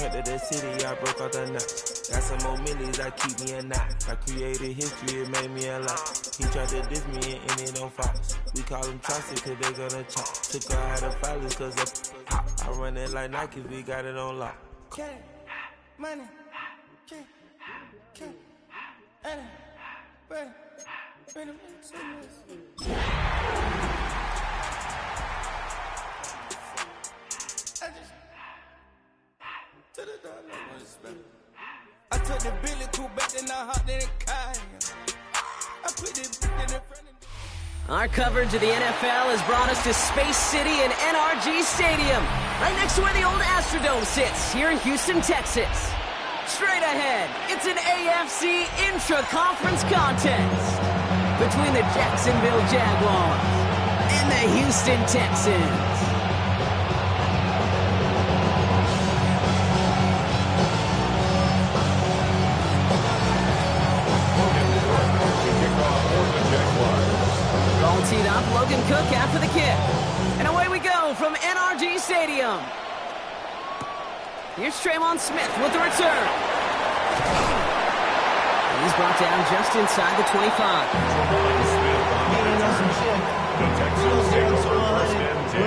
Returned to the city, I broke out the knot. Got some more millies, I keep me a knot. I created history, it made me a lot. He tried to diss me and ended on Fox. We call him Chaucer cause they gonna chop. Took her out of filers cause of pop. I run it like Nike, we got it on lock. Money, money, I took the Billy Cool back and I hopped in the car. I put it in front of me. Our coverage of the NFL has brought us to Space City and NRG Stadium, right next to where the old Astrodome sits, here in Houston, Texas. Straight ahead, it's an AFC intra-conference contest between the Jacksonville Jaguars and the Houston Texans. All teed up, Logan Cook after the kick. And away we go from NRG Stadium. Here's Tremon Smith with the return. And he's brought down just inside the 25. The Texans take over first and 10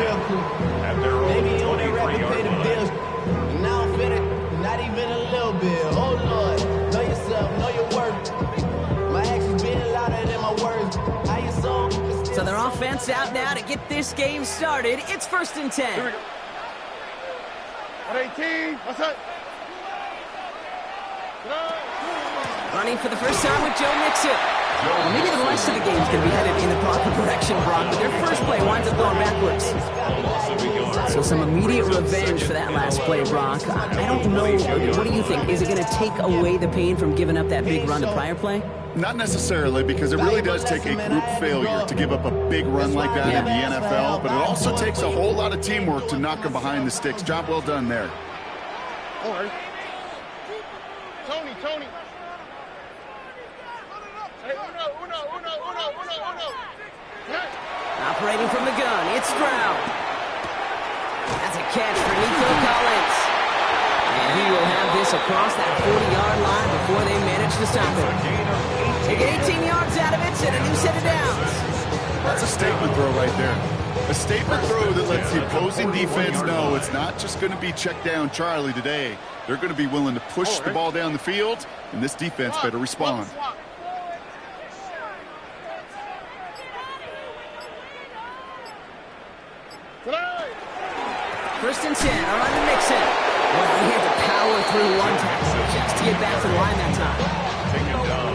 at their own 23-yard line. Now I'm fitted, not even a little bit. Oh Lord, know yourself, know your worth. My actions being louder than my words. How you so? So their offense out now to get this game started. It's 1st and 10. Here we go. 18, what's up? Running for the first time with Joe Mixon. Well, maybe the rest of the game's going to be headed in the proper direction, Brock, but their first play winds up going backwards. So some immediate revenge for that last play, Brock. I don't know. What do you think? Is it going to take away the pain from giving up that big run to prior play? Not necessarily, because it really does take a group failure to give up a big run like that in the NFL, but it also takes a whole lot of teamwork to knock them behind the sticks. Job well done there. All right. Tony. Hey, uno. Operating from the gun, it's Stroud. That's a catch for Nico Collins. And he will have this across that 40-yard line before they manage to stop it. They get 18 yards out of it and a new set of downs. That's a statement throw right there. A statement throw that lets the opposing defense know it's not just going to be check down Charlie today. They're going to be willing to push the ball down the field, and this defense better respond. First and 10, around to Mixon. Well, he had to power through one tackle just to get back to the line that time.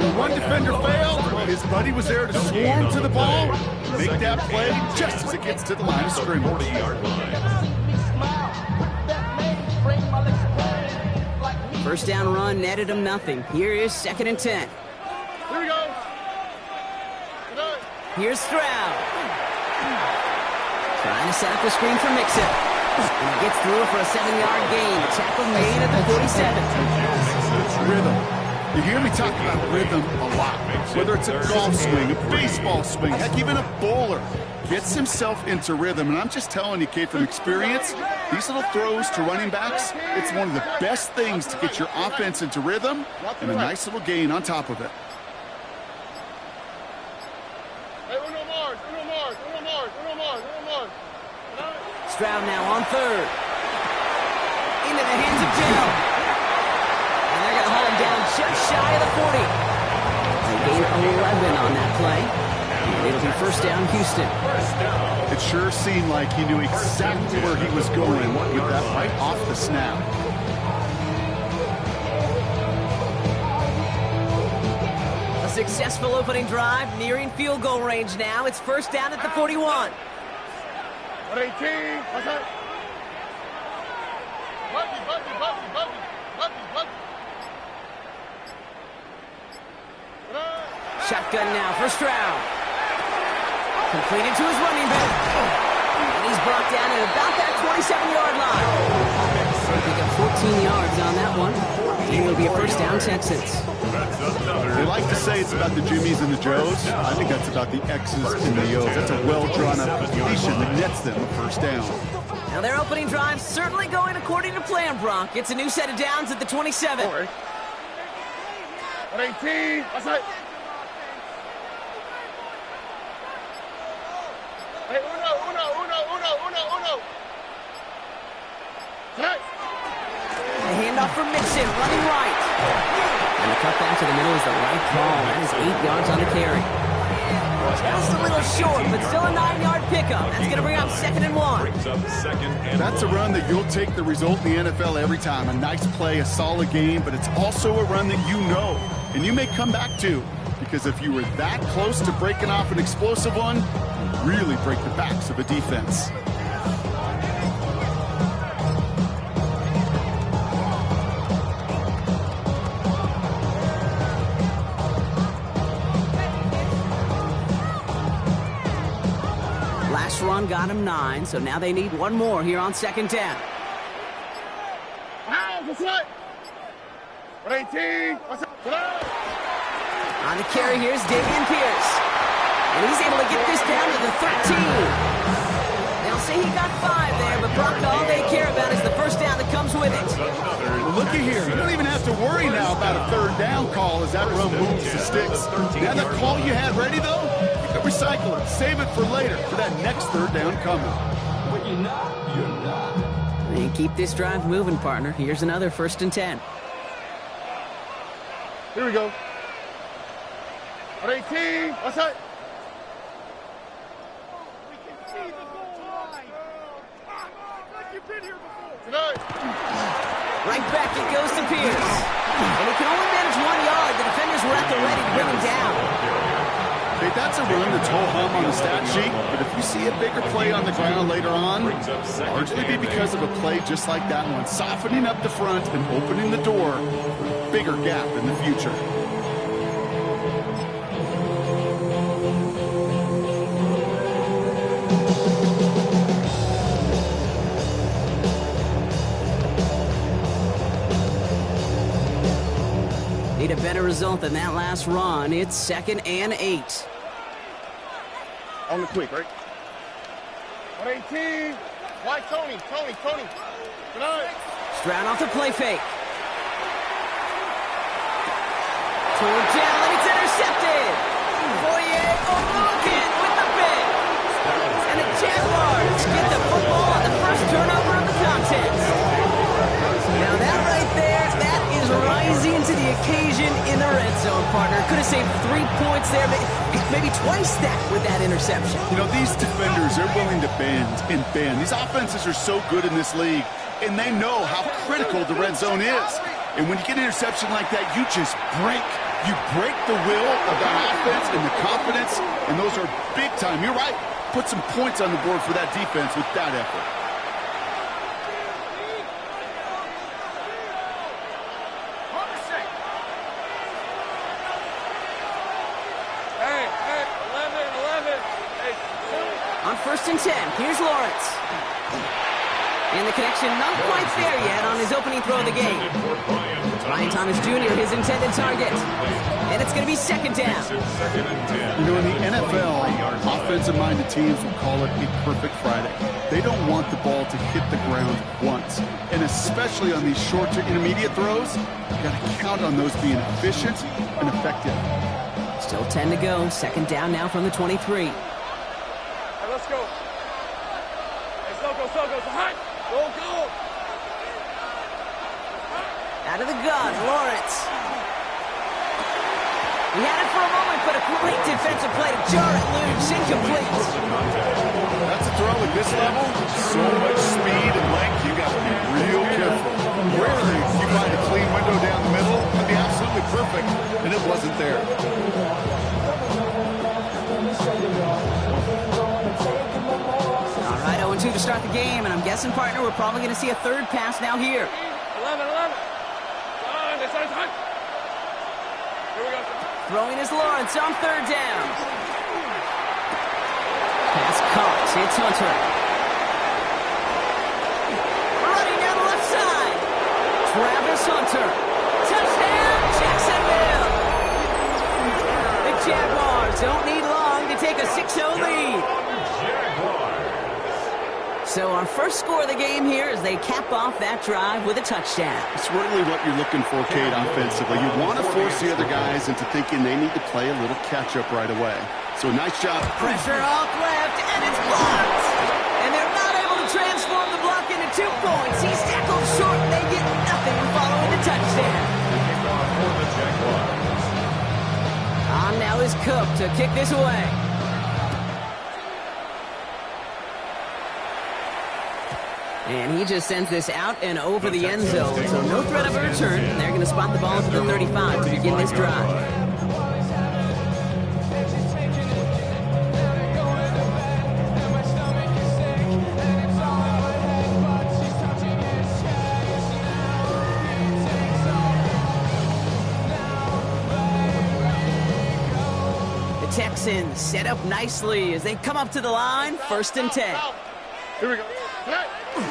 When one defender failed, his buddy was there to swarm to the ball, make that play just as it gets to the line of scrimmage. 40-yard line. First down run netted him nothing. Here is 2nd and 10. Here we go. Here's Stroud. Trying to set up the screen for Mixon. And he gets through for a 7-yard gain. Tackle made at the 47. Rhythm. You hear me talk about rhythm a lot. Whether it's a golf swing, a baseball swing, heck, even a bowler gets himself into rhythm. And I'm just telling you, kid, from experience, these little throws to running backs, it's one of the best things to get your offense into rhythm and a nice little gain on top of it. Stroud now on 3rd. Into the hands of Dell. And they're going to haul him down just shy of the 40. They gain 11 on that play. And it'll be first down, Houston. It sure seemed like he knew exactly where he was going with that right off the snap. A successful opening drive, nearing field goal range now. It's first down at the 41. 18, what's up? Buggy. Shotgun now for Stroud. Completed to his running back. And he's brought down at about that 27-yard line. Pick up 14 yards on that one. And it'll be a first down, Texans. They like to say it's about the Jimmies and the Joes. I think that's about the X's and the O's. That's a well-drawn-up completion that nets them a first down. Now their opening drive certainly going according to plan, Brock. It's a new set of downs at the 27. 118. Outside. Hey, uno. Tonight. The handoff from Mixon, running right. And the cut back to the middle is the right call. That is 8 yards on the carry. Just a little short, but still a 9-yard pickup. That's going to bring up 2nd and 1. That's a run that you'll take the result in the NFL every time. A nice play, a solid game, but it's also a run that you know and you may come back to, because if you were that close to breaking off an explosive one, you really break the backs of a defense. Last run got him 9, so now they need one more here on 2nd down. What's up? 118. What's up? On the carry, here's Davian Pierce. And he's able to get this down to the 13. They'll say he got 5 there, but Brock, all they care about is the first down that comes with it. Well, looky here. You don't even have to worry now about a 3rd down call as that run moves the sticks. Now that call you had ready, though, you can recycle it. Save it for later, for that next 3rd down coming. When you're not, you're not. And keep this drive moving, partner. Here's another 1st and 10. Here we go. 118. What's up? We can see the goal line. Like you've been here before. Tonight. Right back it goes to Pierce. And he can only manage 1 yard. The defenders were at the ready to bring him down. Hey, that's a run that's ho-hum on the stat sheet, but if you see a bigger play on the ground later on, largely be because of a play just like that one, softening up the front and opening the door for a bigger gap in the future. Need a better result than that last run. It's 2nd and 8. On the quick, right? 118. Why Tony? Tonight. Stroud off the play fake. Toward down, and it's intercepted. Fourier O'Rourke with the pick. And the Jaguars get the football on the first turnover of the contest. Now that right there, that is rising to the occasion in the red zone, partner. Could have saved 3 points there, maybe twice that with that interception. You know, these defenders, they're willing to bend and bend. These offenses are so good in this league, and they know how critical the red zone is. And when you get an interception like that, you just break. You break the will of that offense and the confidence, and those are big time. You're right. Put some points on the board for that defense with that effort. On 1st and 10, here's Lawrence. And the connection not quite there yet on his opening throw of the game. Ryan Thomas Jr., his intended target. And it's going to be 2nd down. You know, in the NFL, offensive-minded teams will call it a perfect Friday. They don't want the ball to hit the ground once. And especially on these short to intermediate throws, you've got to count on those being efficient and effective. Still 10 to go. 2nd down now from the 23. Let's go. Hey, so go. Hot. Go. Out of the gun, Lawrence. He had it for a moment, but a great defensive play to jar it loose. Incomplete. That's a throw at this level. So much speed and length, you got to be real careful. Rarely you find a clean window down the middle. It'd be absolutely perfect, and it wasn't there. All right, 0-2 to start the game, and I'm guessing, partner, we're probably going to see a 3rd pass now here. 11. Here we go. Throwing is Lawrence on 3rd down. Pass caught. It's Hunter. Running down the left side. Travis Hunter. Touchdown, Jacksonville. The Jaguars don't need long to take a 6-0 lead. So our first score of the game here as they cap off that drive with a touchdown. It's really what you're looking for, Kate, offensively. You want to force the other guys into thinking they need to play a little catch-up right away. So nice job. Pressure off left, and it's blocked. And they're not able to transform the block into 2 points. He's tackled short, and they get nothing following the touchdown. On now is Cook to kick this away. And he just sends this out and over the end zone. So no threat of a return. They're going to spot the ball to the 35 to begin this drive. The Texans set up nicely as they come up to the line. 1st and 10. Here we go.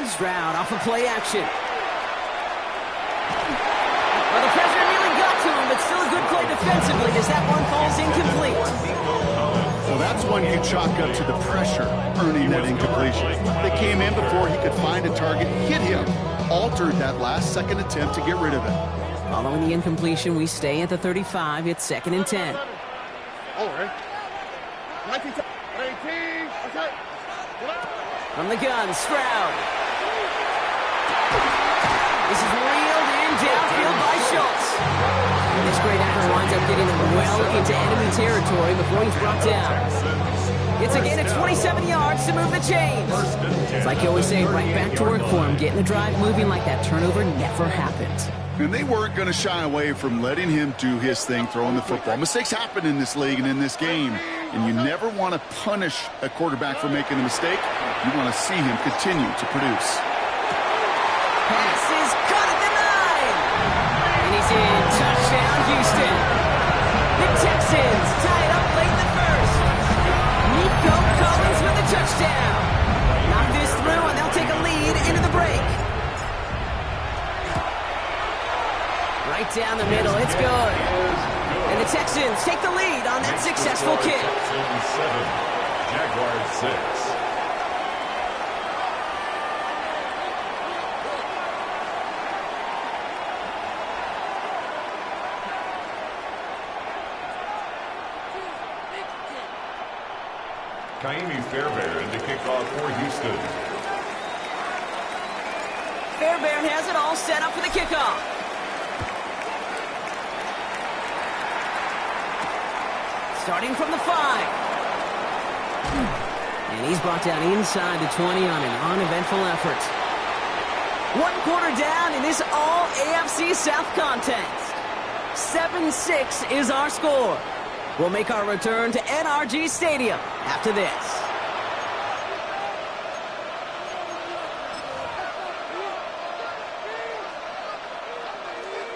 Stroud off of play action. Well, the pressure nearly got to him, but still a good play defensively as that one falls incomplete. Well, that's one you chalk up to the pressure earning that incompletion. They came in before he could find a target, hit him, altered that last-second attempt to get rid of it. Following the incompletion, we stay at the 35. It's 2nd and 10. All right. 19, 18, okay. From the gun, Stroud. This is reeled in downfield by Schultz. And this great effort winds up getting him well into enemy territory before he's brought down. It's a gain of 27 yards to move the chains. It's like you always say, right back to work for him, getting the drive moving like that turnover never happened. And they weren't going to shy away from letting him do his thing, throwing the football. Mistakes happen in this league and in this game, and you never want to punish a quarterback for making a mistake. You want to see him continue to produce. Pass is caught at the 9. And he's in. Touchdown, Houston. The Texans tie it up late in the 1st. Nico Collins with the touchdown. Knock this through, and they'll take a lead into the break. Right down the middle, it's good. And the Texans take the lead on that successful kick. Texans 7, Jaguars 6. Kaimi Fairbairn to kick off for Houston. Fairbairn has it all set up for the kickoff. Starting from the 5. And he's brought down inside the 20 on an uneventful effort. 1 quarter down in this all-AFC South contest. 7-6 is our score. We'll make our return to NRG Stadium after this.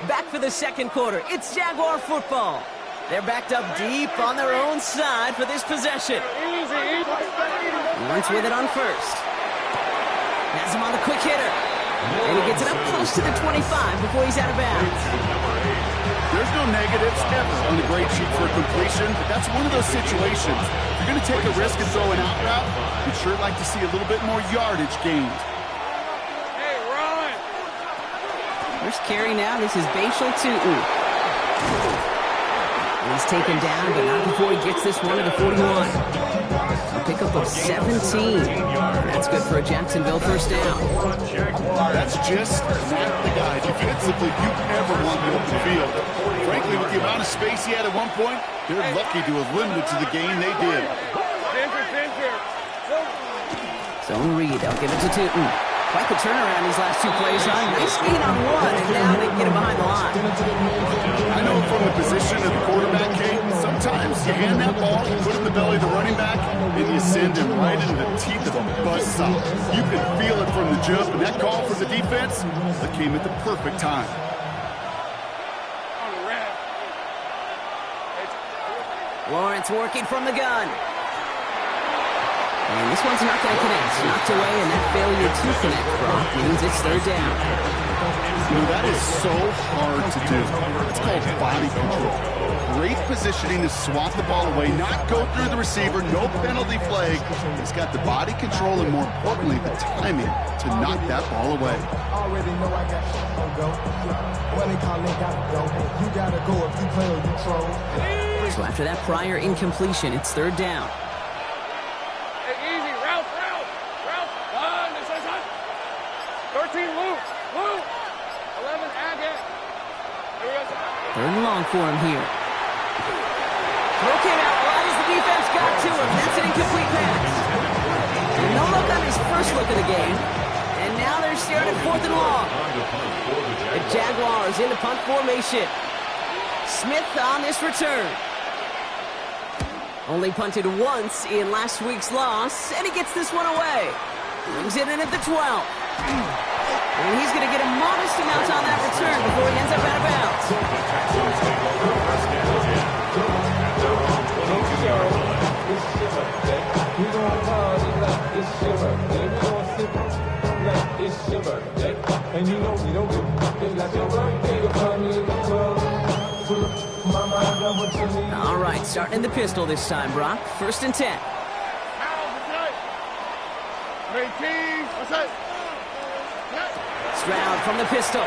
Back for the 2nd quarter. It's Jaguar football. They're backed up deep on their own side for this possession. Lawrence with it on 1st. Has him on the quick hitter. And he gets it up close to the 25 before he's out of bounds. There's no negatives ever on the grade sheet for completion, but that's one of those situations. If you're going to take a risk and throw an out route, you'd sure like to see a little bit more yardage gained. Hey, run! First carry now, this is Bashal Tootin. He's taken down, but not before he gets this one to the 41. A pickup of 17. That's good for a Jacksonville first down. That's just not the guy defensively you ever want in the open field. Frankly, with the amount of space he had at one point, they're lucky to have limited to the game they did. Zone read, they'll give it to Tootin. Quite the turnaround these last 2 plays on. Nice gain on 1, and now they get him behind the line. I know from the position of the quarterback, Kate, sometimes you hand that ball, you put it in the belly of the running back, and you send him right into the teeth of a buzzsaw. You can feel it from the jump, and that call from the defense that came at the perfect time. Lawrence working from the gun. And this one's not going to connect. Knocked away, and that failure to connect, Brock, means it's 3rd down. You know, that is so hard to do. It's called body control. Great positioning to swat the ball away, not go through the receiver, no penalty flag. He's got the body control and, more importantly, the timing to knock that ball away. Already know I got to go. What they call it, gotta go. You gotta go if you play or you troll. So after that prior incompletion, it's third down. Hey, easy. Ralph. 13, Luke. 11, Agate. Third and long for him here. Throw came out wide as the defense got to him. That's an incomplete pass. And no look on his first look of the game. And now they're staring at fourth and long. The Jaguars in the punt formation. Smith on this return. Only punted once in last week's loss, and he gets this one away. Brings it in at the 12. And he's going to get a modest amount on that return before he ends up out of bounds. All right, starting in the pistol this time, Brock. First and 10. Stroud from the pistol.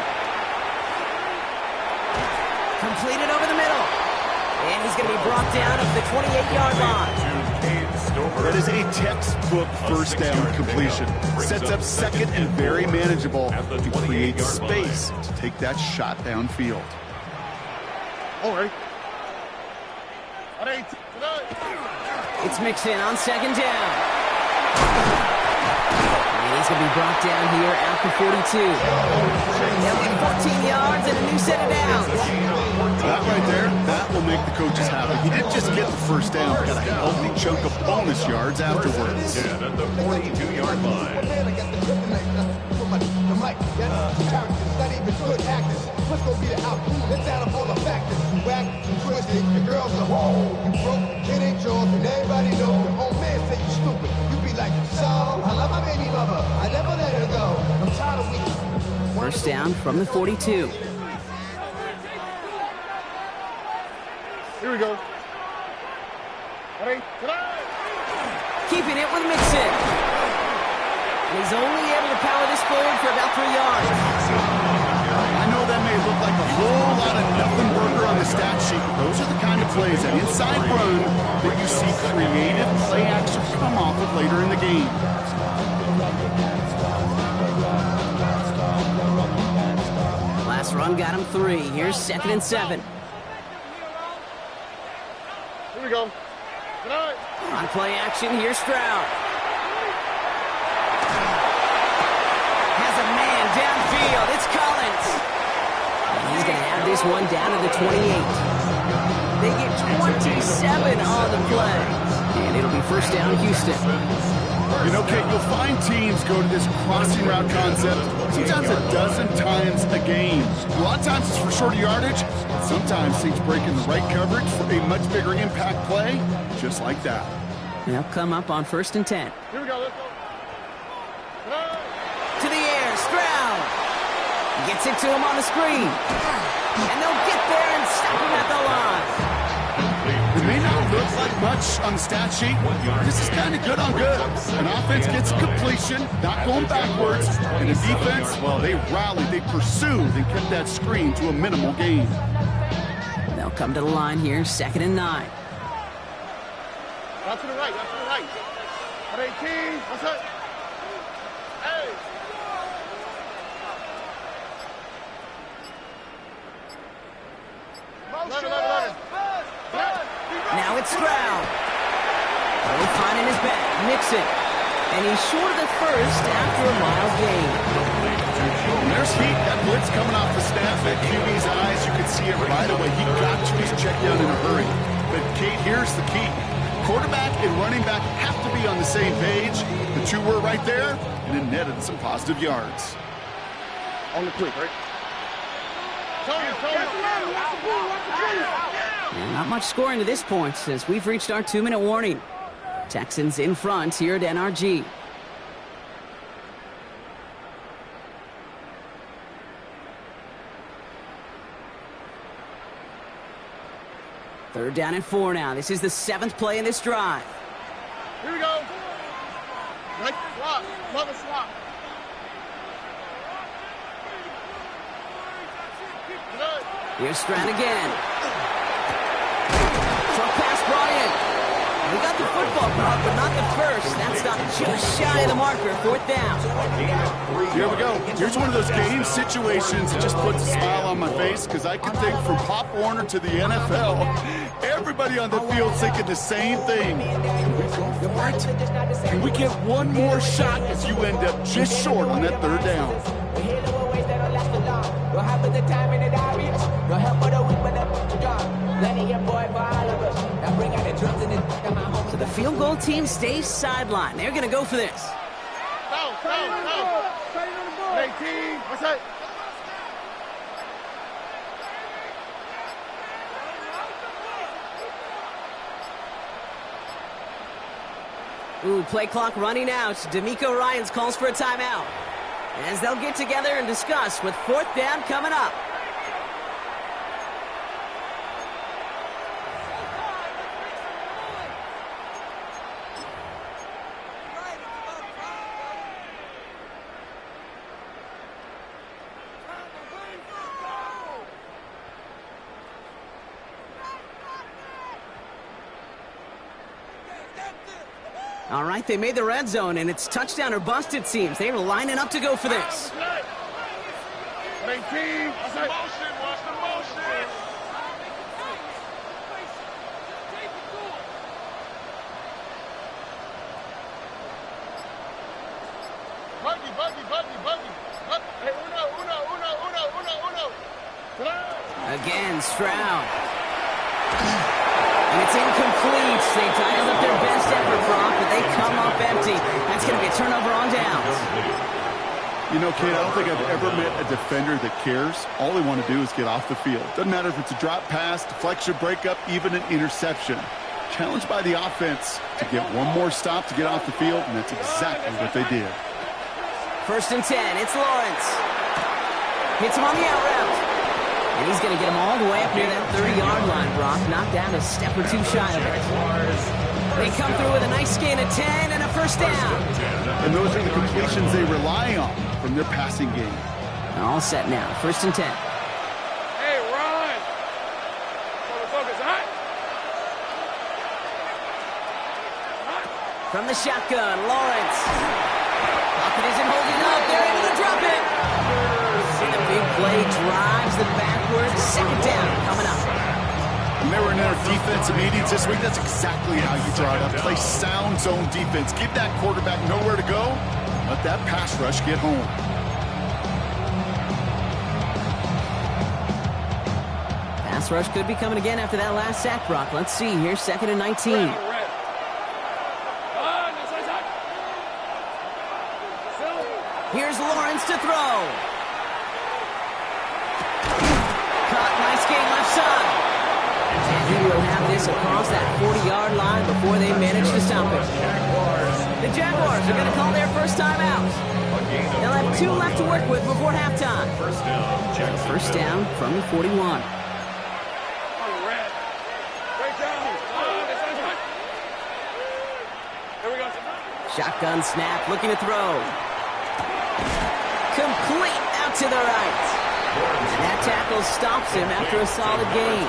Completed over the middle. And he's going to be brought down at the 28-yard line. That is a textbook first down completion. Sets up second and very manageable to create space to take that shot downfield. All right. It's Mixon on second down. And he's going to be brought down here at the 42. They'll get 14 yards and a new set of downs. That right there, that will make the coaches happy. He didn't just get the first down, got a healthy chunk of bonus yards afterwards. Yeah, at the 42-yard line. What's gonna be the outcome? Let's add up all the factors. You whack, you twisted, the girls are whoa. You broke, it ain't yours, and everybody knows. Your old man say you stupid. You be like, so, I love my baby mother. I never let her go. I'm tired of weeks. First down from the 42. Here we go. Keeping it with Mixon. And he's only able to power this forward for about 3 yards. I know that may look like a whole lot of nothing burger on the stat sheet, but those are the kind of plays, that inside run, that you see creative play action come off of later in the game. Last run got him 3. Here's second and 7. Here we go. On play action, here's Stroud. Has a man downfield. It's Collins. And he's going to have this one down to the 28. They get 27 on the play. And it'll be first down, Houston. You know, Kate, you'll find teams go to this crossing route concept sometimes a dozen times a game. A lot of times it's for shorter yardage. Sometimes things break in the right coverage for a much bigger impact play, just like that. They'll come up on first and 10. Here we go. Let's go. To the air, Stroud. Gets it to him on the screen. And they'll get there and stop him at the line. It may not look like much on the stat sheet. This is kind of good on good. An offense gets completion, not going backwards. And the defense, well, they rallied, they pursued, and kept that screen to a minimal gain. They'll come to the line here, second and 9. Out to the right. Out to the right. At 18. What's up? Hey. Now it's Stroud. Only finding his back, Mixon. And he's short of the first after a mild gain. And there's heat. That blitz coming off the snap. That QB's eyes, you could see it right away. He got to his check down in a hurry. But, Kate, here's the key. Quarterback and running back have to be on the same page. The two were right there, and it netted some positive yards. On the quick, right? And not much scoring to this point as we've reached our 2-minute warning. Texans in front here at NRG. Third down and 4 now. This is the 7th play in this drive. Here we go. Right swap. Love a swap. Here's Strand again. Short pass brought in. We got the football, but not the first. That stopped just shy of the marker. 4th down. Here we go. Here's one of those game situations that just puts a smile on my face because I can think from Pop Warner to the NFL, everybody on the field's thinking the same thing. What? Can we get one more shot as you end up just short on that 3rd down? So the field goal team stays sidelined. They're going to go for this. Go. 18. What's that? Ooh, play clock running out. D'Amico Ryans calls for a timeout. As they'll get together and discuss with 4th down coming up. All right, they made the red zone, and it's touchdown or bust, it seems. They were lining up to go for this. 19. What's that? Watch the motion. Buggy. Hey, uno. Again, Stroud. And it's incomplete. They dialed up their best effort, Brock, but they come up empty. That's going to be a turnover on downs. You know, Kate, I don't think I've ever met a defender that cares. All they want to do is get off the field. Doesn't matter if it's a drop pass, deflection, breakup, even an interception. Challenged by the offense to get one more stop to get off the field, and that's exactly what they did. 1st and 10. It's Lawrence. Hits him on the out route. And he's going to get him all the way up near that 30-yard line, Brock. Knocked down a step or two shy of it. They come through with a nice gain of 10 and a 1st down. And those are the completions they rely on from their passing game. All set now. 1st and 10. Hey, run. Focus. Hot. From the shotgun, Lawrence. Pocket isn't holding up. They're able to drop it. And the big play drives them backwards. 2nd down coming up. When they were in their defensive meetings this week, that's exactly how you draw it up. Play sound zone defense. Give that quarterback nowhere to go. Let that pass rush get home. Pass rush could be coming again after that last sack, Brock. Let's see here. 2nd and 19. Here's Lawrence to throw. Caught, nice gain left side. And he will have this across that 40-yard line before they manage to stop it. The Jaguars are going to call their first time out. They'll have 2 left to work with before halftime. 1st down from the 41. Shotgun snap, looking to throw. Complete out to the right. And that tackle stops him after a solid gain.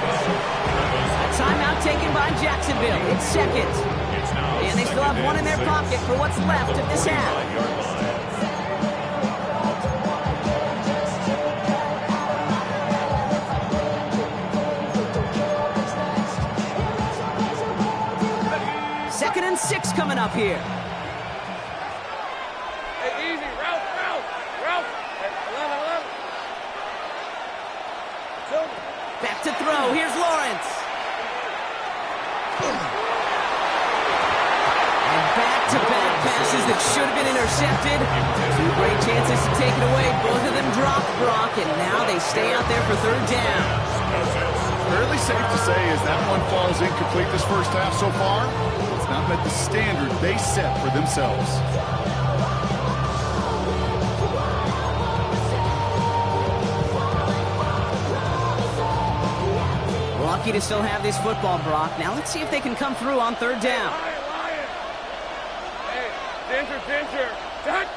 A timeout taken by Jacksonville. It's 2nd. And they still have 1 in their pocket for what's left of this half. Second and 6 coming up here. Hey, easy. Ralph. Back to throw. Here's Lawrence. And back-to-back passes that should have been intercepted. 2 great chances to take it away. Both of them dropped, Brock, and now they stay out there for 3rd down. Fairly safe to say as that one falls incomplete this first half so far, it's not met the standard they set for themselves. lucky to still have this football, Brock. Now let's see if they can come through on third down. Hey, Ginger. Jack.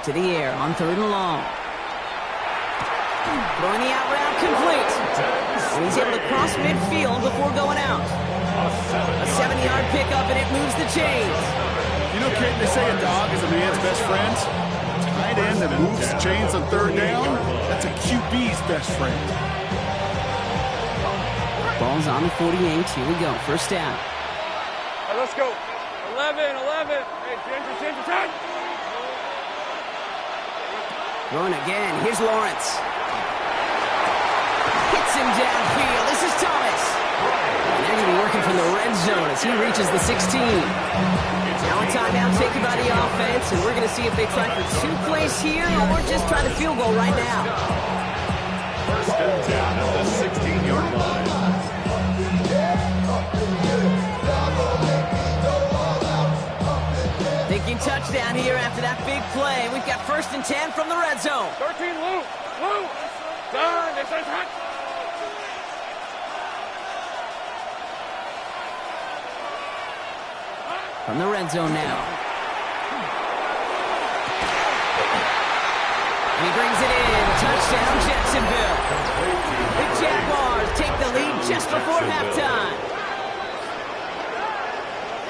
To the air on third and long. Throwing the out route complete. And he's able to cross midfield before going out. A 70-yard pickup, and it moves the chains. You know, Kate, they say a dog is a man's best friend. A tight end that moves the chains on third down, that's a QB's best friend. Ball's on the 48. Here we go. First down. All right, let's go. 11. Hey, Ginger, Jack. Throwing again. Here's Lawrence. Hits him downfield. This is Thomas. And they're going to be working from the red zone as he reaches the 16. Now a timeout taken by the offense, and we're going to see if they try for 2 plays here or just try the field goal right now. First and 10 at the 16-yard line. Thinking touchdown here after that big play. We've got first and 10 from the red zone. 13, Lou. Done. This is hot. From the red zone now. And he brings it in. Touchdown, Jacksonville. The Jaguars take the lead just before halftime.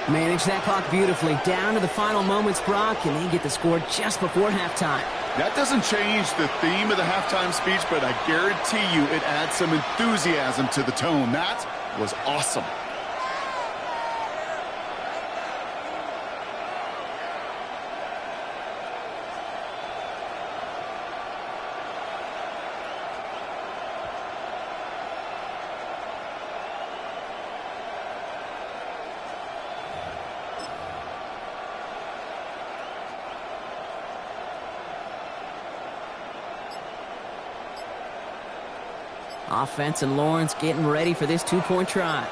Manage that clock beautifully. Down to the final moments, Brock, and they get the score just before halftime. That doesn't change the theme of the halftime speech, but I guarantee you it adds some enthusiasm to the tone. That was awesome. Offense and Lawrence getting ready for this 2-point try.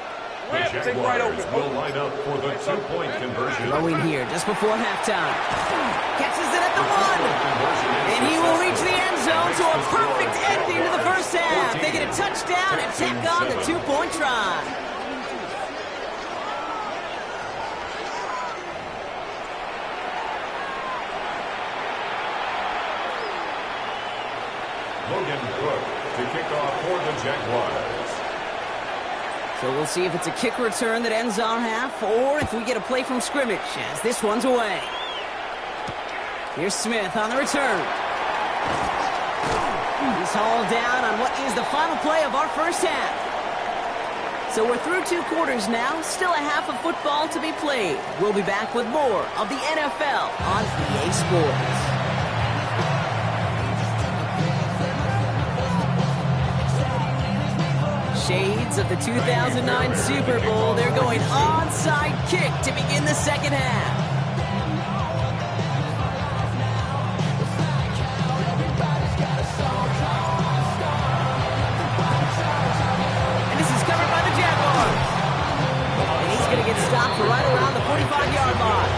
The Jaguars will line up for the 2-point conversion. Throwing here just before halftime. Catches it at the 1. And he will reach the end zone, so a perfect ending to the first half. They get a touchdown and tack on the 2-point try. Logan Cook to kick off for the Jaguars. So we'll see if it's a kick return that ends our half or if we get a play from scrimmage as this one's away. Here's Smith on the return. He's hauled down on what is the final play of our first half. So we're through 2 quarters now, still a half of football to be played. We'll be back with more of the NFL on EA Sports. Shades of the 2009 Super Bowl. They're going onside kick to begin the second half. And this is covered by the Jaguars. And he's going to get stopped right around the 45-yard line.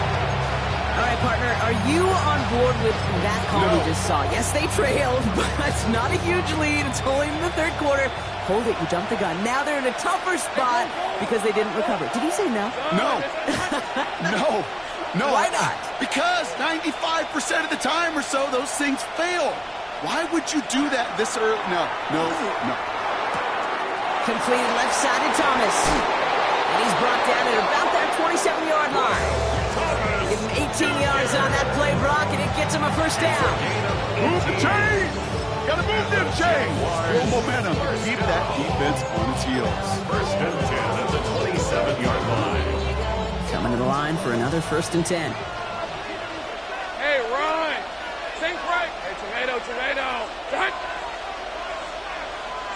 All right, partner, are you on board with that call we just saw? Yes, they trailed, but it's not a huge lead. It's only in the third quarter. Hold it, you jumped the gun. Now they're in a tougher spot because they didn't recover. Did you say no? No. No. Why not? Because 95% of the time or so, those things fail. Why would you do that this early? No. Completed left side to Thomas. And he's brought down at about that 27-yard line. Give him 18 yards on that play, Brock, and it gets him a first down. Move the chains! Gotta move them chains! Little momentum. Keep that defense on its heels. First and 10 at the 27-yard line. Coming to the line for another first and 10. Hey, Ryan. Think right. Hey, tomato. Jack.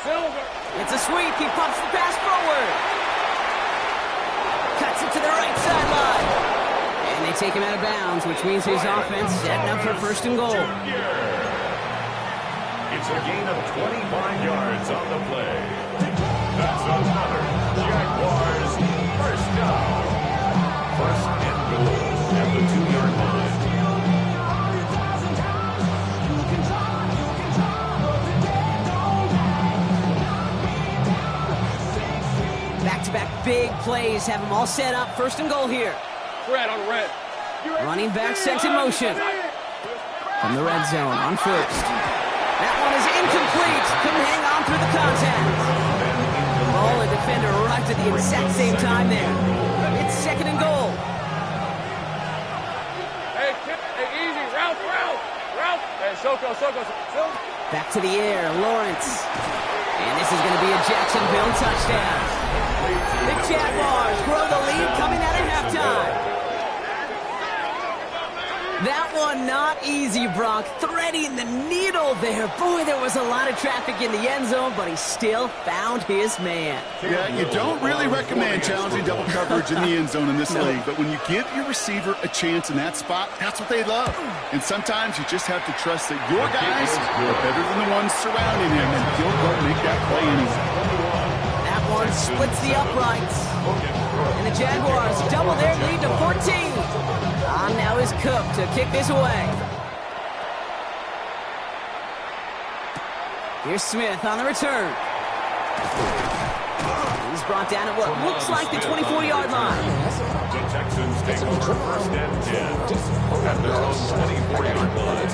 Silver. It's a sweep. He pumps the pass forward. Cuts it to the right sideline. And they take him out of bounds, which means his offense setting up for first and goal. It's a gain of 25 yards on the play. That's another Jaguars first down. First and goal at the 2-yard line. big plays have them all set up. First and goal here. Red on red. Running back sent in motion. From the red zone on first. That one is incomplete. Couldn't hang on through the contact. Ball and defender arrived at the exact same time there. It's second and goal. Hey, easy. Route. Hey, Soko. Back to the air, Lawrence. And this is going to be a Jacksonville touchdown. The Jaguars grow the lead coming out of halftime. That one not easy, Brock. Threading the needle there. Boy, there was a lot of traffic in the end zone, but he still found his man. Yeah, you don't really recommend challenging double coverage in the end zone in this league, but when you give your receiver a chance in that spot, that's what they love. And sometimes you just have to trust that your guys are better than the ones surrounding him, and he'll go make that play anyway. That one splits the uprights. And the Jaguars double their lead to 14. On now is Cook to kick this away. Here's Smith on the return. He's brought down at what looks like the 24-yard line. The Texans take over first and 10 at their own 24-yard line.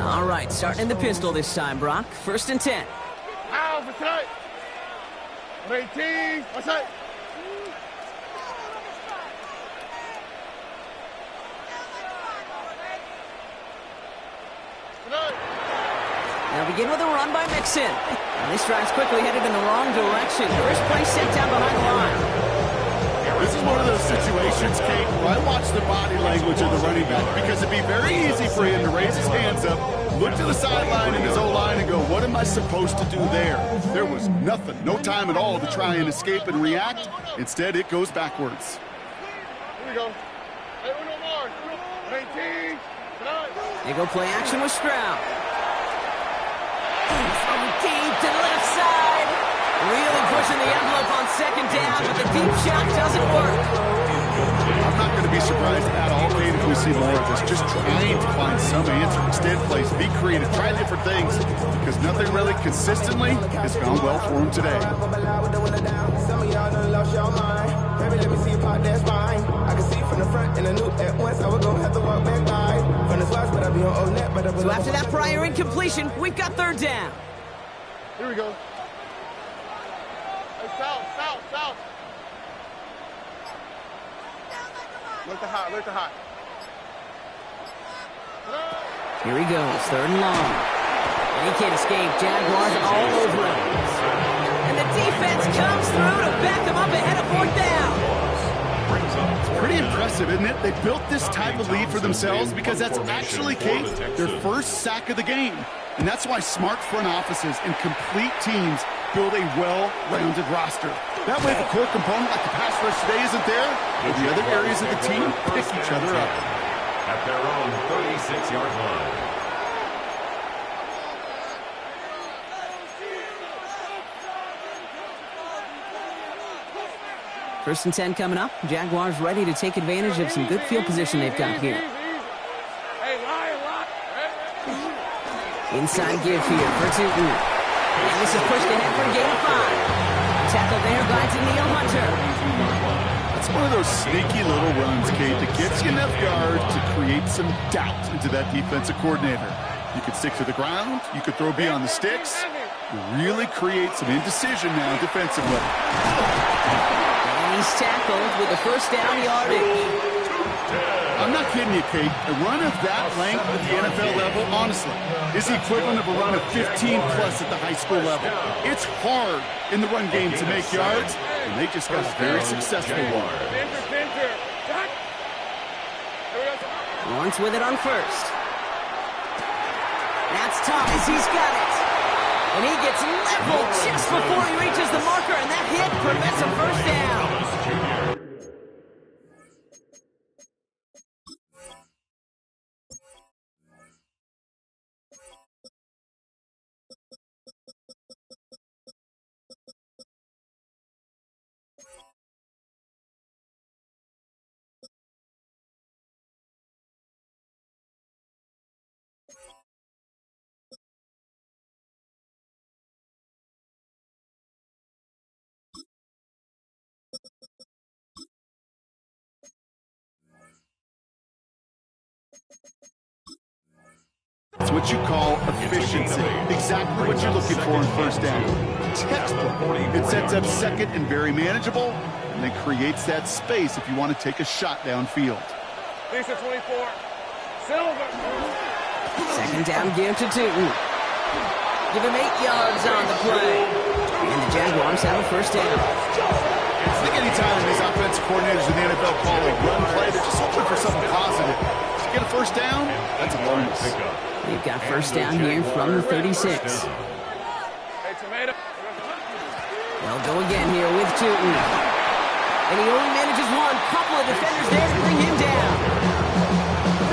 All right, starting in the pistol this time, Brock. First and 10. Out for tight. 18. What's that? Now begin with a run by Mixon. And this drive's quickly headed in the wrong direction. First play sent down behind the line. This is one of those situations, Kate, where I watch the body language of the running back because it'd be very easy for him to raise his hands up, look to the sideline in his O-line and go, what am I supposed to do there? There was nothing, no time at all to try and escape and react. Instead, it goes backwards. Here we go. Hey, uno more. 19. They go play action with Stroud. Deep to the left side. Really pushing the envelope on second down, but the deep shot doesn't work. I'm not going to be surprised at all, Kate, if we see more of this. Just trying to find some answer. Extend plays, be creative, try different things, because nothing really consistently has gone well for him today. Some of y'all done lost your mind. Baby, let me see you pop that spine. I can see from the front and the new at once. I was gonna have to walk back by. From the spots, but I be on old net. But so after that prior incompletion, we've got third down. Here we go. Hey, south. Look to hot. Here he goes, third and long. And he can't escape. Jaguars all over him. And the defense comes through to back them up ahead of fourth down. It's pretty impressive, isn't it? They built this type of lead for themselves because that's actually, Kate, their first sack of the game. And that's why smart front offices and complete teams build a well-rounded roster. That way, the core component like the pass rush today isn't there, but the other areas of the team pick each other up. At their own 36-yard line. First and 10 coming up. Jaguars ready to take advantage of some good field position they've got here. Inside give here for Tootin. And this is pushed ahead for a gain of 5. Tackle there by Daniil Hunter. It's one of those sneaky little runs, Kate, that gets you enough yards to create some doubt into that defensive coordinator. You could stick to the ground. You could throw beyond the sticks. You really create some indecision now defensively. And he's tackled with a first down yardage. I'm not kidding you, Kate. A run of that length at the NFL level, honestly, is the equivalent of a run of 15-plus at the high school level. It's hard in the run game to make yards, and they just got a very successful one. Lawrence with it on first. That's Thomas. He's got it. And he gets leveled just before he reaches the marker, and that hit prevents a first down. It's what you call efficiency. Exactly what you're looking for in first down. Textbook. It sets up second and very manageable, and then creates that space if you want to take a shot downfield. Lisa 24. Silver. Second down give to Tootin. Give him 8 yards on the play. And the Jaguars have a first down. I think anytime these offensive coordinators in the NFL call a run play, they're just hoping for something positive. If you get a first down, that's a bonus. They've got first down here from the 36. Hey, tomato. They'll go again here with Tootin. And he only manages one. Couple of defenders there to bring him down.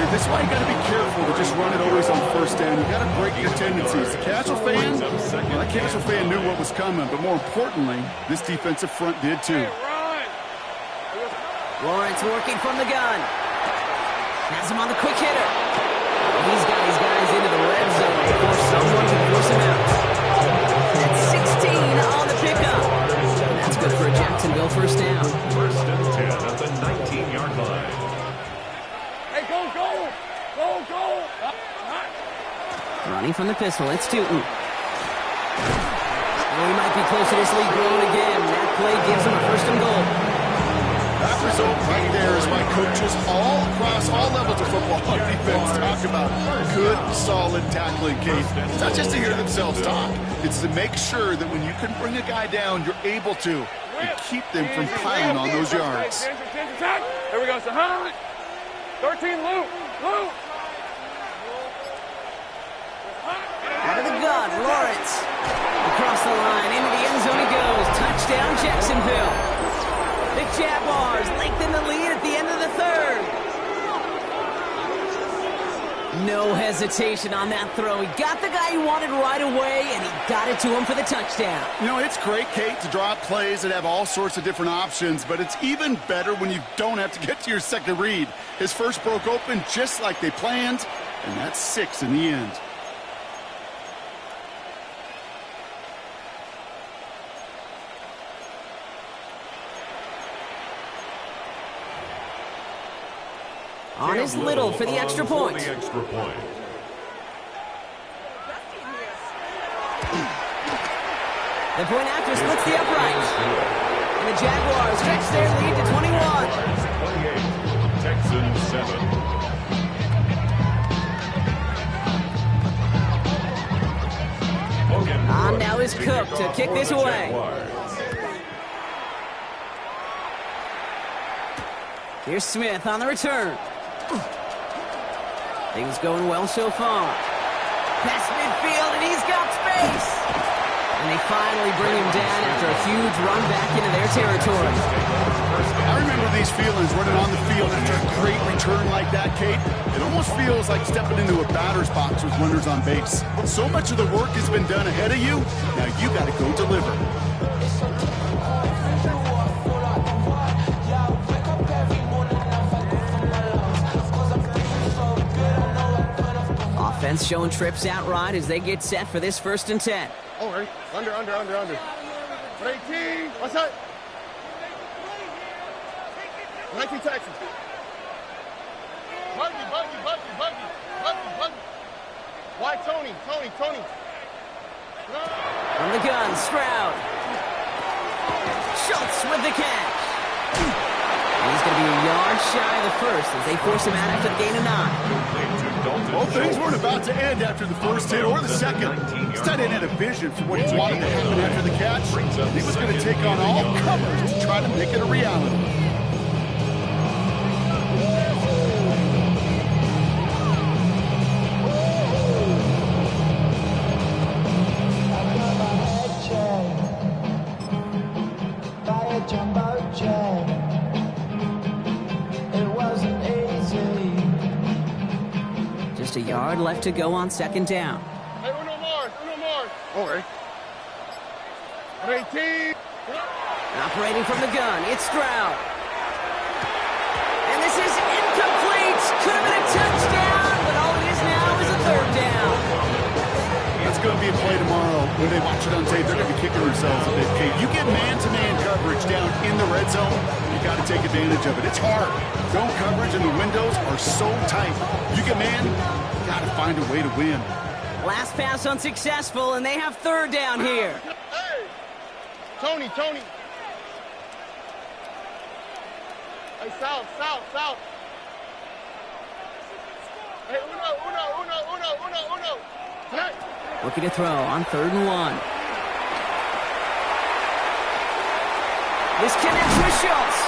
This is why you got to be careful to just run it always on first down. You got to break your tendencies. The casual fan, well, that casual fan knew what was coming, but more importantly, this defensive front did too. Lawrence working from the gun. Has him on the quick hitter. He's got his guys into the red zone to force someone to force him out. That's 16 on the pickup. And that's good for a Jacksonville first down. First and 10 at the 19-yard line. Go! Running from the pistol, it's Tootin. Oh, he might be close to this league going again. That play gives him a first and goal. That result right there is why coaches all across all levels of football on defense talk about good, solid tackling, Kate. It's not just to hear themselves talk. It's to make sure that when you can bring a guy down, you're able to and keep them from piling on those yards. There we go, so 13, Luke. Out of the gun, Lawrence. Across the line, into the end zone he goes. Touchdown, Jacksonville. The Jaguars lengthen the lead at the end of the third. No hesitation on that throw. He got the guy he wanted right away, and he got it to him for the touchdown. You know, it's great, Kate, to draw up plays that have all sorts of different options, but it's even better when you don't have to get to your second read. His first broke open just like they planned, and that's 6 in the end. On his Little for the extra point. The extra point. The point after splits the uprights. And the Jaguars stretch their lead to 21. 28, Texans 7. On now is Cook to kick this away. Here's Smith on the return. Things going well so far. Past midfield, and he's got space. And they finally bring him down after a huge run back into their territory. I remember these feelings running on the field after a great return like that, Kate. It almost feels like stepping into a batter's box with runners on base. So much of the work has been done ahead of you, now you got to go deliver. Offense showing trips outright as they get set for this first and 10. Oh, right. Under. 18. What's that? 19 Texans. Buggy. Why Tony? From the gun, Stroud. Schultz with the catch. He's going to be a yard shy of the first as they force him out after the gain of 9. Well, things weren't about to end after the first hit or the second. This tight end had a vision for what he wanted to happen after the catch. He was going to take on all comers to try to make it a reality. Just a yard left to go on second down. Hey, Uno Mars. All right. 18. Operating from the gun, it's Stroud. And this is incomplete. Could have been a touchdown, but all it is now is a third down. That's going to be a play tomorrow. When they watch it on tape, they're going to be kicking themselves a bit. Okay, you get man-to-man coverage down in the red zone, you got to take advantage of it. It's hard. Zone coverage and the windows are so tight. You get man, you got to find a way to win. Last pass unsuccessful, and they have third down here. Hey! Tony. Hey, south. Hey, uno. Hey. Looking to throw on 3rd and 1. This connects with Schultz.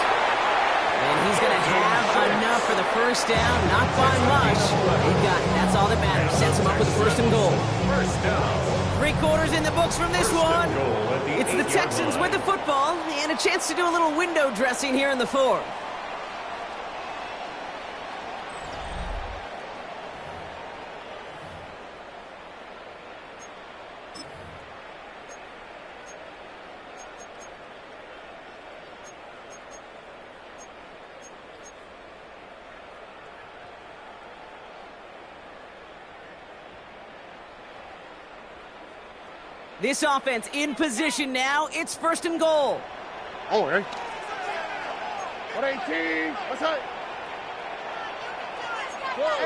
And he's going to have enough for the first down. Not by much. He got it. That's all that matters. Sets him up with 1st and goal. First down. 3 quarters in the books from this one. It's the Texans with the football and a chance to do a little window dressing here in the 4th. This offense in position now. It's 1st and goal. Oh, hey. 118. What's up? Close.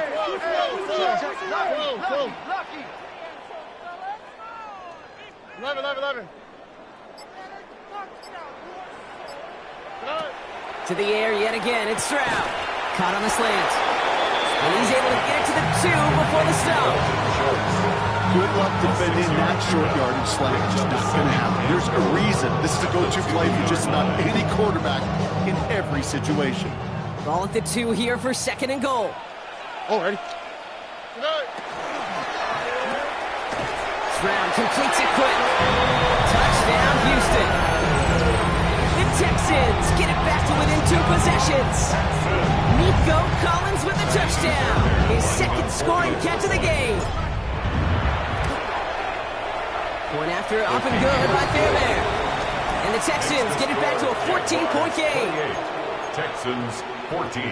11. To the air yet again. It's Stroud. Caught on the slant. And he's able to get it to the 2 before the stop. Good luck defending that short yardage slant. Just not going to happen. There's a reason. This is a go-to play for just about any quarterback in every situation. Ball at the 2 here for 2nd and goal. Oh, ready. Stroud completes it quick. Touchdown, Houston. The Texans get it back to within 2 possessions. Nico Collins with the touchdown. His 2nd scoring catch of the game. Point after up and good by Fairbairn. And the Texans get it back to a 14-point game. Texans 14.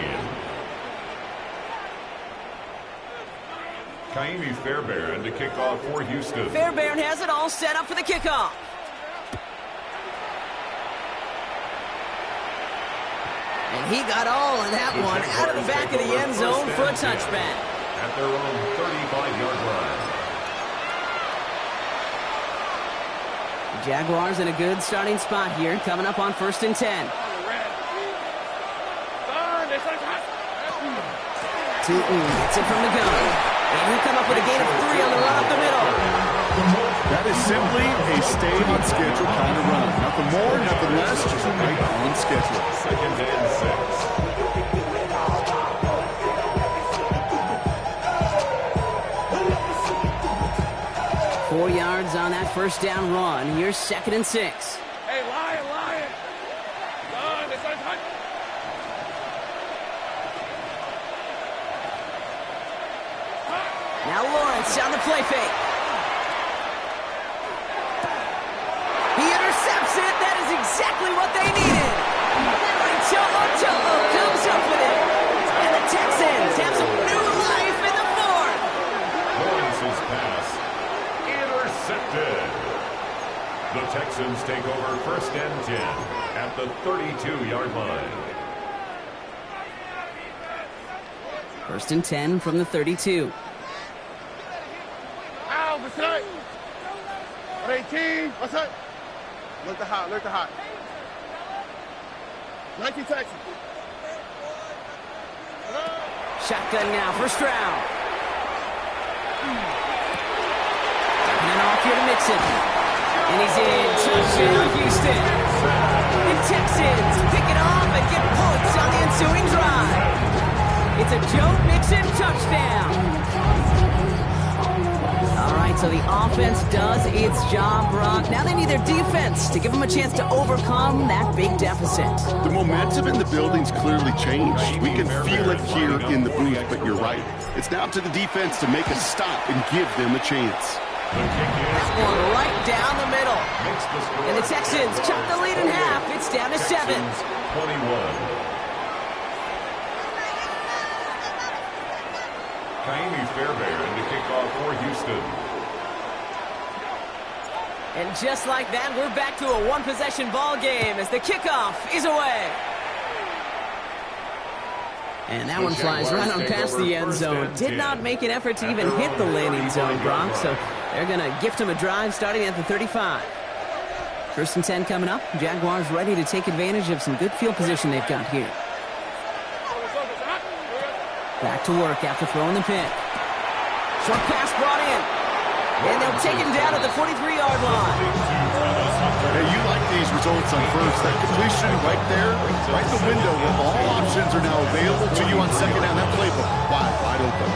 Kaimi Fairbairn to kick off for Houston. Fairbairn has it all set up for the kickoff. And he got all of that one out of the back of the end zone for a touchback. At their own 35-yard line. Jaguars in a good starting spot here, coming up on 1st and 10. Tootin gets it from the gun. And he'll come up with a gain of 3 on the run up the middle. That is simply a stay on schedule kind of run. Nothing more, nothing less, just right on schedule. 2nd and 6. 4 yards on that 1st down run. Here's 2nd and 6. Hey, Lion. Now Lawrence on the play fake. He intercepts it. That is exactly what they needed. Henry To'o comes up with it. And the Texans have some new life in the 4th. Lawrence's pass intercepted. The Texans take over 1st and 10 at the 32-yard line. 1st and 10 from the 32. Ow, what's up? 118. What's up? Look the hot. 19 Texans. Shotgun now for Stroud. And off here to Mixon. And he's in. Touchdown, Houston. The Texans pick it off and get points on the ensuing drive. It's a Joe Mixon touchdown. All right, so the offense does its job, Brock. Now they need their defense to give them a chance to overcome that big deficit. The momentum in the building's clearly changed. We can feel it here in the booth, but you're right. It's now up to the defense to make a stop and give them a chance. That one right down the middle. And the Texans chop the lead in half. It's down to 7. 21. Kaimi Fairbairn to kick off for Houston. And just like that, we're back to a one-possession ball game as the kickoff is away. And that one flies right on past the end zone. Did not make an effort to even hit the landing zone, Brock. So they're going to gift him a drive starting at the 35. 1st and 10 coming up. Jaguars ready to take advantage of some good field position they've got here. Back to work after throwing the pick. Short pass brought in. And they'll take him down at the 43-yard line. Hey, you like these results on first. That completion right there, right in the window where all options are now available to you on second down. That playbook wide open.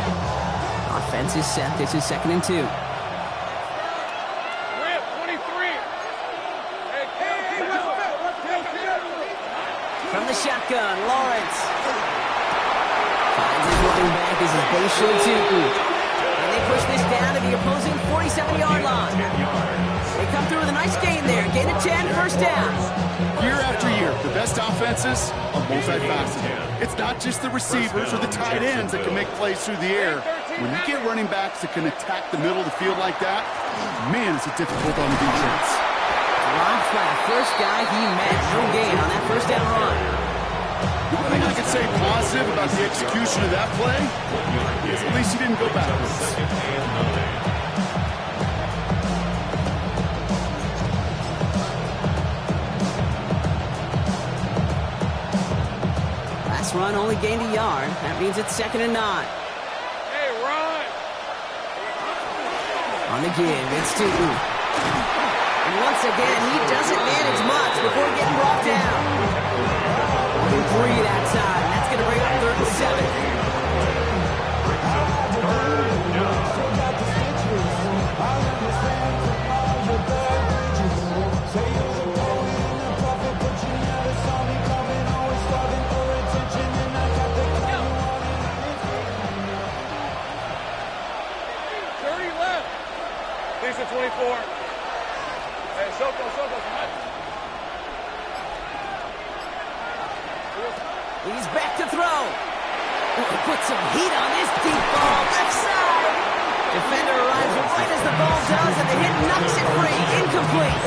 Offense is set. This is 2nd and 2. From the shotgun, Lawrence. Finds his running back as his base should too. And they push this down to the opposing 47-yard line. They come through with a nice gain there. Gain of 10, 1st down. Year after year, the best offenses are multifaceted. It's not just the receivers or the tight ends that can make plays through the air. When you get running backs that can attack the middle of the field like that, man, is it difficult on the defense. Rob flat, first guy he met, no gain on that 1st down run. The only thing I could say positive about the execution of that play is at least he didn't go backwards. Last run only gained a yard. That means it's 2nd and 9. Hey, run! On the give, it's Tootin. And once again, he doesn't manage much before getting brought down. 3 that time. That's going to bring up 3rd and 7. Lisa 24. Hey, Soko. He's back to throw. He put some heat on this deep ball. Left side. Defender arrives right as the ball does, and the hit knocks it free. Incomplete.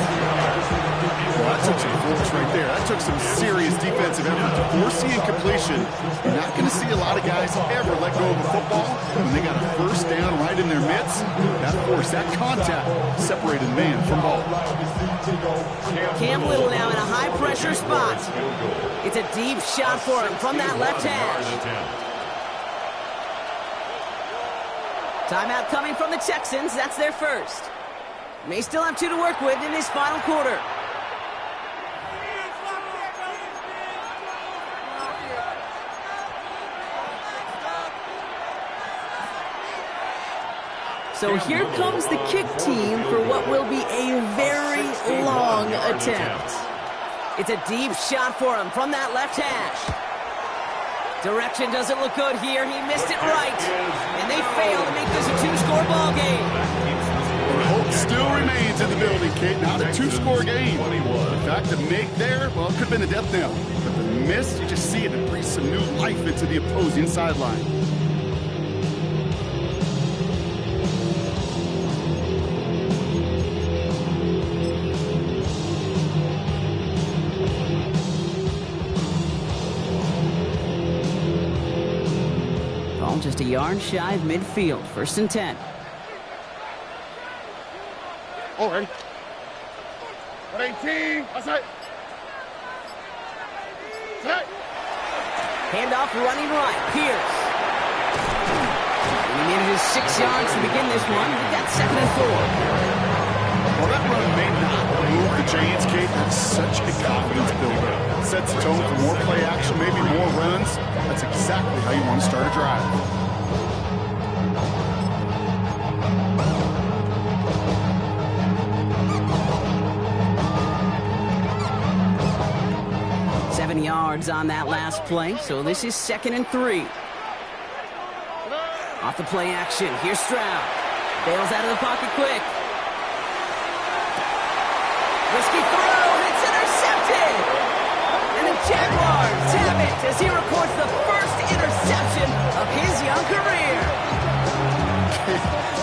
Well, that took some force right there. That took some serious defensive effort to force the incompletion. You're not going to see a lot of guys ever let go of a football when they got a 1st down right in their midst. That force, that contact separated man from ball. Cam Little now in a high-pressure spot. It's a deep shot for him from that left hash. Timeout coming from the Texans. That's their first. May still have 2 to work with in this final quarter. So here comes the kick team for what will be a very long attempt. It's a deep shot for him from that left hash. Direction doesn't look good here. He missed it right. And they fail to make this a 2-score ball game. Hope still remains in the building, Kate. Not a 2-score game. In fact, the make there, well, it could have been a death knell. But the miss, you just see it. It breathes some new life into the opposing sideline. Just a yard shy of midfield. 1st and 10. All ready. 18. Outside. Handoff running right. Pierce. He manages 6 yards to begin this one. We've got 2nd and 4. Well, that run may not move the chains, Kate. That's such a confidence builder. Sets the tone for more play action, maybe more runs. That's exactly how you want to start a drive. Yards on that last play, so this is 2nd and 3. Off the play action, here's Stroud. Bails out of the pocket quick. Risky throw, it's intercepted! And the Jaguars have it as he records the first interception of his young career.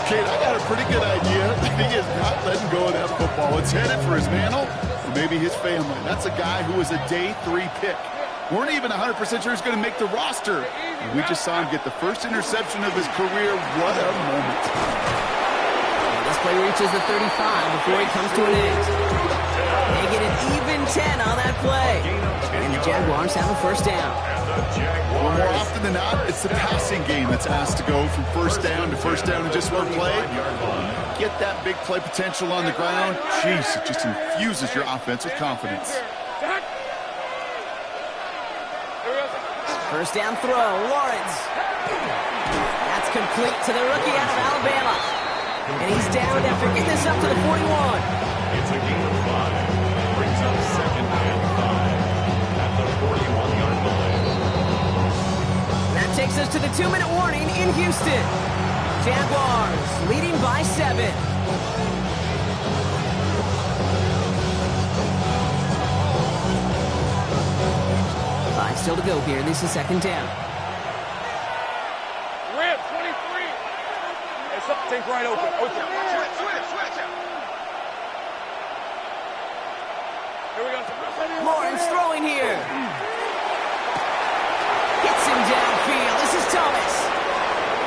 Kate, I got a pretty good idea that he is not letting go of that football. It's headed for his mantle or maybe his family. That's a guy who was a day 3 pick. Weren't even 100% sure he's going to make the roster. And we just saw him get the first interception of his career. What a moment. This play reaches the 35 before he comes to an end. They get an even 10 on that play. And the Jaguars have a first down. Well, more often than not, it's the passing game that's asked to go from first down in just one play. Get that big play potential on the ground. Jeez, it just infuses your offense with confidence. First down throw, Lawrence. That's complete to the rookie out of Alabama. And he's down after getting this up to the 41. It's a gain of 5. Brings up 2nd and 5 at the 41-yard line. That takes us to the 2-minute warning in Houston. Jaguars leading by 7. Still to go here. This is 2nd down. Rip, 23. It's up. Take right open. Switch. Here we go. Lawrence throwing here. Gets him downfield. This is Thomas.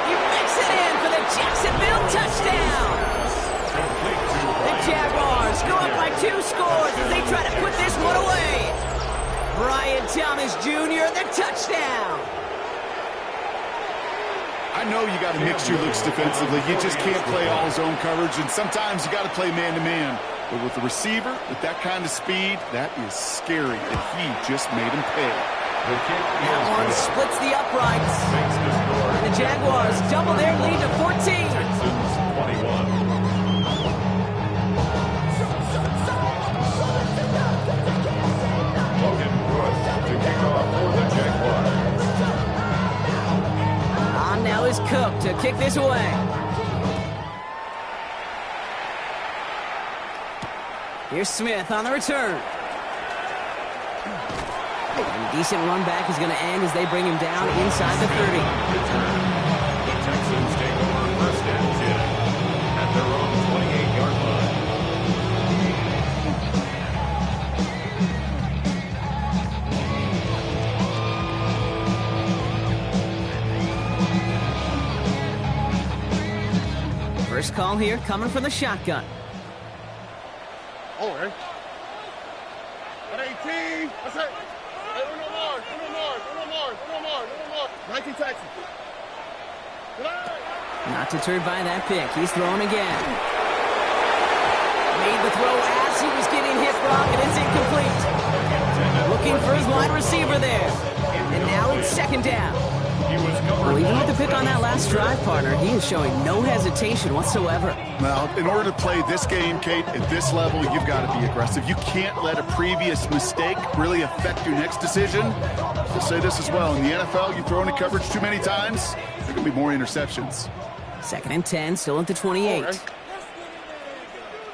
He makes it in for the Jacksonville touchdown. The Jaguars go up by 2 scores as they try to put this one away. Brian Thomas Jr., the touchdown. I know you got to mix your looks defensively. You just can't play all zone coverage, and sometimes you got to play man-to-man. But with the receiver, with that kind of speed, that is scary, and he just made him pay. That one splits the uprights. And the Jaguars double their lead to 14. Texans 21. To kick off for the Jaguars. On now is Cook to kick this away. Here's Smith on the return. And decent run back is going to end as they bring him down inside the 30. The Texans take over 1st and 10 at their own 28-yard line. First call here coming from the shotgun. Oh, hey. At 18. That's it. Hey, Uno Mars. 19 Texas. Not deterred by that pick. He's throwing again. Made the throw as he was getting hit, Brock, and it's incomplete. Looking for his wide receiver there. And now it's 2nd down. Well, even with the pick on that last drive, partner, he is showing no hesitation whatsoever. Well, in order to play this game, Kate, at this level, you've got to be aggressive. You can't let a previous mistake really affect your next decision. I'll say this as well. In the NFL, you throw into coverage too many times, there can be more interceptions. 2nd and 10, still at the 28. At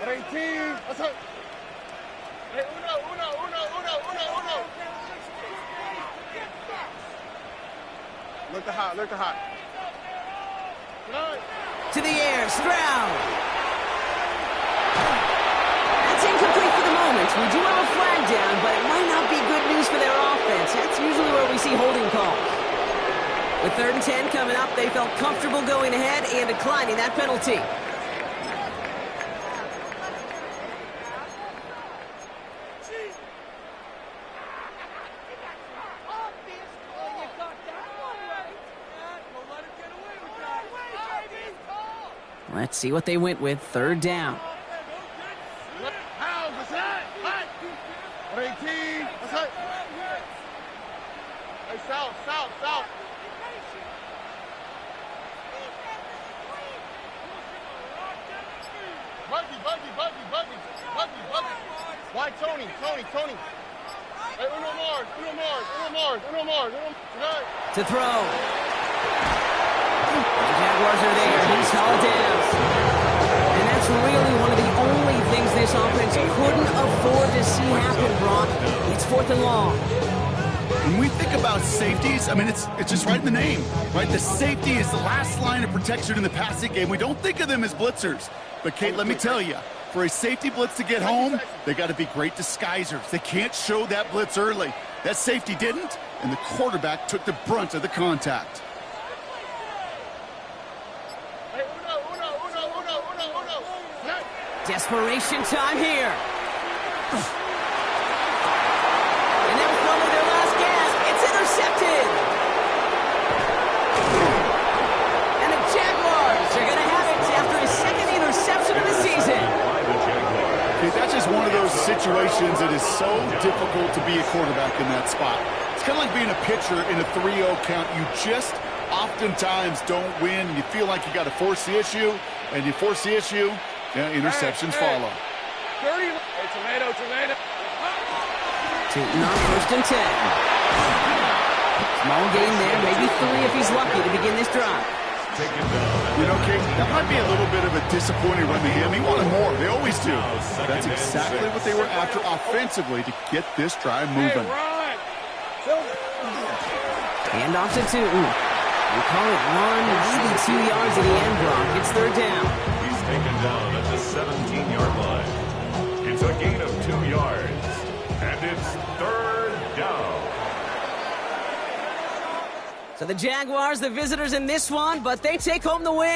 18. That's it. Hey, Uno. Look the hot. To the air, Stroud. That's incomplete for the moment. We do have a flag down, but it might not be good news for their offense. That's usually where we see holding calls. With 3rd and 10 coming up, they felt comfortable going ahead and declining that penalty. Let's see what they went with. 3rd down. How's that? At 18. That's it. Hey, south. Buggy. Why Tony? Hey, Uno Mars. To throw. The Jaguars are there. He's hauled down. And that's really one of the only things this offense couldn't afford to see happen, Brock. It's 4th and long. When we think about safeties, I mean, it's just right in the name, right? The safety is the last line of protection in the passing game. We don't think of them as blitzers. But, Kate, let me tell you, for a safety blitz to get home, they got to be great disguisers. They can't show that blitz early. That safety didn't, and the quarterback took the brunt of the contact. Desperation time here. And they're throwing their last gas. It's intercepted. And the Jaguars are going to have it after his second interception of the season. Okay, that's just one of those situations that is so difficult to be a quarterback in that spot. It's kind of like being a pitcher in a 3-0 count. You just oftentimes don't win. You feel like you got to force the issue, and you force the issue. Yeah, interceptions follow. Dirty. Hey, tomato. Tootin on 1st and 10. Small gain there, maybe 3 if he's lucky to begin this drive. You know, King, that might be a little bit of a disappointing run to him. He wanted more. They always do. That's exactly what they were after offensively to get this drive moving. Hand off to Tootin. We call it 1, maybe 2 yards at the end block. It's 3rd down. Taken down at the 17-yard line. It's a gain of 2 yards, and it's 3rd down. So the Jaguars, the visitors in this one, but they take home the win.